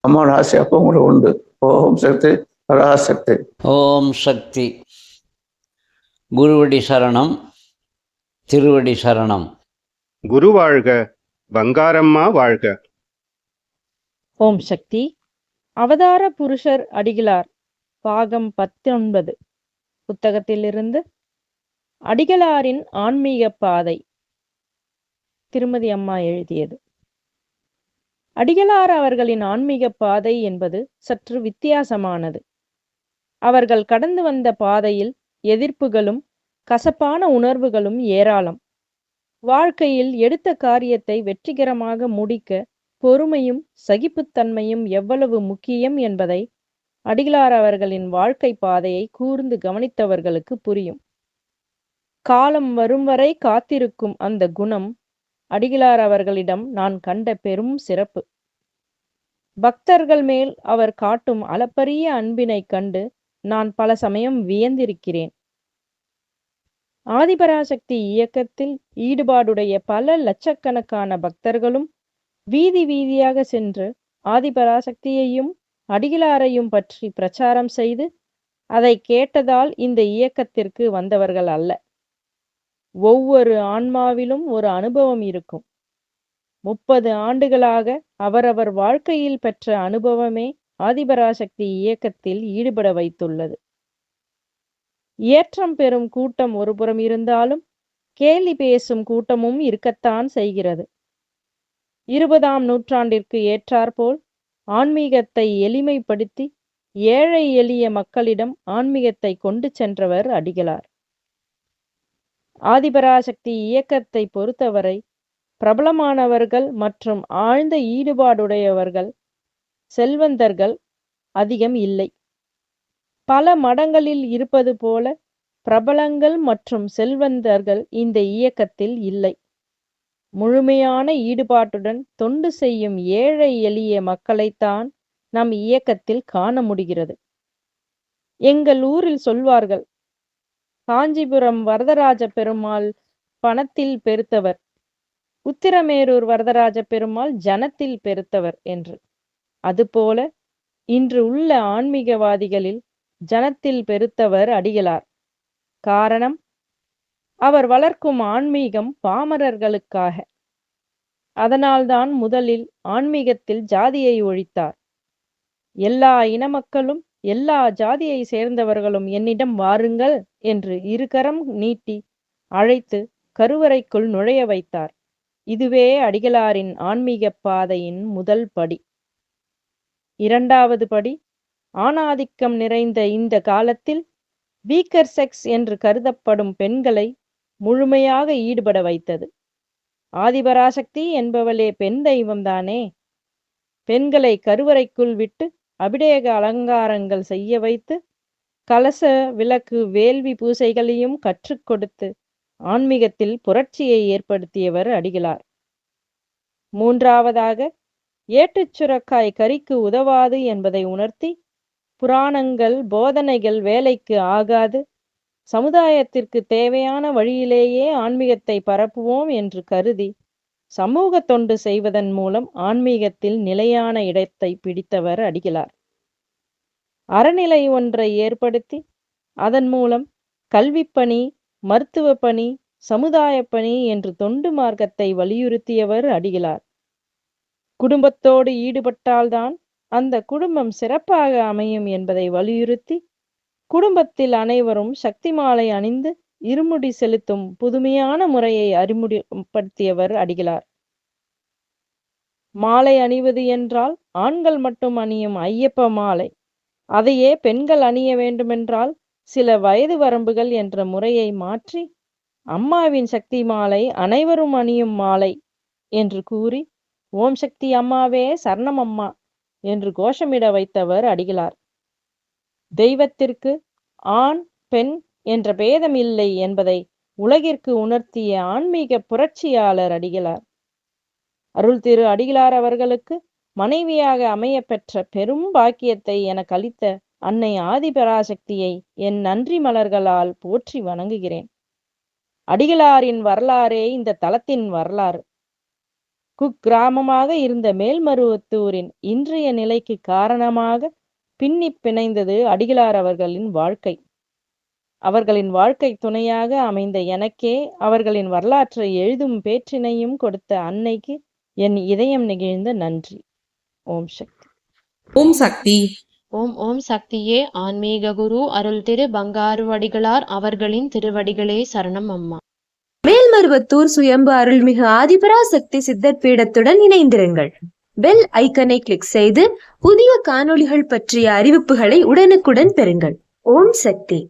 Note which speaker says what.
Speaker 1: அம்மாவோட ஆசை அப்போ உங்களுக்கு உண்டு. ஓம் சக்தி பராசக்தி.
Speaker 2: ஓம் சக்தி. குருவடி சரணம், திருவடி சரணம்.
Speaker 3: குரு வாழ்க, பங்காரம்மா வாழ்க.
Speaker 4: ஓம் சக்தி. அவதார புருஷர் அடிகளார் பாகம் 19 புத்தகத்திலிருந்து அடிகளாரின் ஆன்மீக பாதை. திருமதி அம்மா எழுதியது. அடிகளார் அவர்களின் ஆன்மீக பாதை என்பது சற்று வித்தியாசமானது. அவர்கள் கடந்து வந்த பாதையில் எதிர்ப்புகளும் கசப்பான உணர்வுகளும் ஏராளம். வாழ்க்கையில் எடுத்த காரியத்தை வெற்றிகரமாக முடிக்க பொறுமையும் சகிப்புத்தன்மையும் எவ்வளவு முக்கியம் என்பதை அடிகளார் அவர்களின் வாழ்க்கை பாதையை கூர்ந்து கவனித்தவர்களுக்கு புரியும். காலம் வரும் வரை காத்திருக்கும் அந்த குணம் அடிகளார் அவர்களிடம் நான் கண்ட பெரும் சிறப்பு. பக்தர்கள் மேல் அவர் காட்டும் அளப்பரிய அன்பினை கண்டு நான் பல சமயம் வியந்திருக்கிறேன். ஆதிபராசக்தி இயக்கத்தில் ஈடுபாடுடைய பல லட்சக்கணக்கான பக்தர்களும் வீதி வீதியாக சென்று ஆதிபராசக்தியையும் அடிகளாரையும் பற்றி பிரச்சாரம் செய்து அதை கேட்டதால் இந்த இயக்கத்திற்கு வந்தவர்கள் அல்ல. ஒவ்வொரு ஆன்மாவிலும் ஒரு அனுபவம் இருக்கும். 30 ஆண்டுகளாக அவரவர் வாழ்க்கையில் பெற்ற அனுபவமே ஆதிபராசக்தி இயக்கத்தில் ஈடுபட வைத்துள்ளது. ஏற்றம் பெறும் கூட்டம் ஒருபுறம் இருந்தாலும் கேலி பேசும் கூட்டமும் இருக்கத்தான் செய்கிறது. 20ஆம் நூற்றாண்டிற்கு ஏற்றாற்போல் ஆன்மீகத்தை எளிமைப்படுத்தி ஏழை எளிய மக்களிடம் ஆன்மீகத்தை கொண்டு சென்றவர் அடிகளார். ஆதிபராசக்தி இயக்கத்தை பொறுத்தவரை பிரபலமானவர்கள் மற்றும் ஆழ்ந்த ஈடுபாடுடையவர்கள் செல்வந்தர்கள் அதிகம் இல்லை. பல மடங்களில் இருப்பது போல பிரபலங்கள் மற்றும் செல்வந்தர்கள் இந்த இயக்கத்தில் இல்லை. முழுமையான ஈடுபாட்டுடன் தொண்டு செய்யும் ஏழை எளிய மக்களைத்தான் நம் இயக்கத்தில் காண முடிகிறது. எங்கள் ஊரில் சொல்வார்கள், காஞ்சிபுரம் வரதராஜ பெருமாள் பணத்தில் பெருத்தவர், உத்திரமேரூர் வரதராஜ பெருமாள் ஜனத்தில் பெருத்தவர் என்று. அதுபோல இன்று உள்ள ஆன்மீகவாதிகளில் ஜனத்தில் பெருத்தவர் அடிகளார். காரணம், அவர் வளர்க்கும் ஆன்மீகம் பாமரர்களுக்காக. அதனால்தான் முதலில் ஆன்மீகத்தில் ஜாதியை ஒழித்தார். எல்லா இன மக்களும் எல்லா ஜாதியை சேர்ந்தவர்களும் என்னிடம் வாருங்கள் என்று இருகரம் நீட்டி அழைத்து கருவறைக்குள் நுழைய வைத்தார். இதுவே அடிகளாரின் ஆன்மீக பாதையின் முதல் படி. இரண்டாவது படி, ஆணாதிக்கம் நிறைந்த இந்த காலத்தில் வீக்கர் செக்ஸ் என்று கருதப்படும் பெண்களை முழுமையாக ஈடுபட வைத்தது. ஆதிபராசக்தி என்பவளே பெண் தெய்வம்தானே. பெண்களை கருவறைக்குள் விட்டு அபிடேக அலங்காரங்கள் செய்ய வைத்து கலச விளக்கு வேள்வி பூசைகளையும் கற்றுக் கொடுத்து ஆன்மீகத்தில் புரட்சியை ஏற்படுத்தியவர் அடிகளார். மூன்றாவதாக, ஏட்டுச் சுரக்காய் கறிக்கு உதவாது என்பதை உணர்த்தி புராணங்கள் போதனைகள் வேலைக்கு ஆகாது, சமுதாயத்திற்கு தேவையான வழியிலேயே ஆன்மீகத்தை பரப்புவோம் என்று கருதி சமூக தொண்டு செய்வதன் மூலம் ஆன்மீகத்தில் நிலையான இடத்தை பிடித்தவர் அடிகளார். அறநிலை ஒன்றை ஏற்படுத்தி அதன் மூலம் கல்விப்பணி, மருத்துவ பணி, சமுதாய பணி என்று தொண்டு மார்க்கத்தை வலியுறுத்தியவர் அடிகளார். குடும்பத்தோடு ஈடுபட்டால்தான் அந்த குடும்பம் சிறப்பாக அமையும் என்பதை வலியுறுத்தி குடும்பத்தில் அனைவரும் சக்தி மாலை அணிந்து இருமுடி செலுத்தும் புதுமையான முறையை அறிமுகப்படுத்தியவர் அடிகளார். மாலை அணிவது என்றால் ஆண்கள் மட்டும் அணியும் ஐயப்ப மாலை, அதையே பெண்கள் அணிய வேண்டுமென்றால் சில வயது வரம்புகள் என்ற முறையை மாற்றி அம்மாவின் சக்தி மாலை அனைவரும் அணியும் மாலை என்று கூறி ஓம் சக்தி அம்மாவே சரணம் அம்மா என்று கோஷமிட வைத்தவர் அடிகளார். தெய்வத்திற்கு ஆண் பெண் என்ற பேதம் இல்லை என்பதை உலகிற்கு உணர்த்திய ஆன்மீக புரட்சியாளர் அடிகளார். அருள் திரு அடிகளார் அவர்களுக்கு மனைவியாக அமைய பெற்ற பெரும் பாக்கியத்தை எனக்கு அளித்த அன்னை ஆதிபராசக்தியை என் நன்றி மலர்களால் போற்றி வணங்குகிறேன். அடிகளாரின் வரலாறே இந்த தலத்தின் வரலாறு. குக்கிராமமாக இருந்த மேல்மருவத்தூரின் இன்றைய நிலைக்கு காரணமாக பின்னி பிணைந்தது அடிகளார் அவர்களின் வாழ்க்கை. அவர்களின் வாழ்க்கை துணையாக அமைந்த எனக்கே அவர்களின் வரலாற்றை எழுதும் பேற்றினையும் கொடுத்த அன்னைக்கு என் இதயம் நெகிழ்ந்த நன்றி. ஓம் சக்தி.
Speaker 5: ஓம் சக்தி.
Speaker 6: ஓம் ஓம் சக்தியே. ஆன்மீக குரு அருள் திரு பங்காருவடிகளார் அவர்களின் திருவடிகளே சரணம் அம்மா.
Speaker 7: மேல்மருவத்தூர் சுயம்பு அருள்மிகு ஆதிபராசக்தி சித்தர் பீடத்துடன் இணைந்திருங்கள். பெல் ஐக்கனை கிளிக் செய்து புதிய காணொளிகள் பற்றிய அறிவிப்புகளை உடனுக்குடன் பெறுங்கள். ஓம் சக்தி.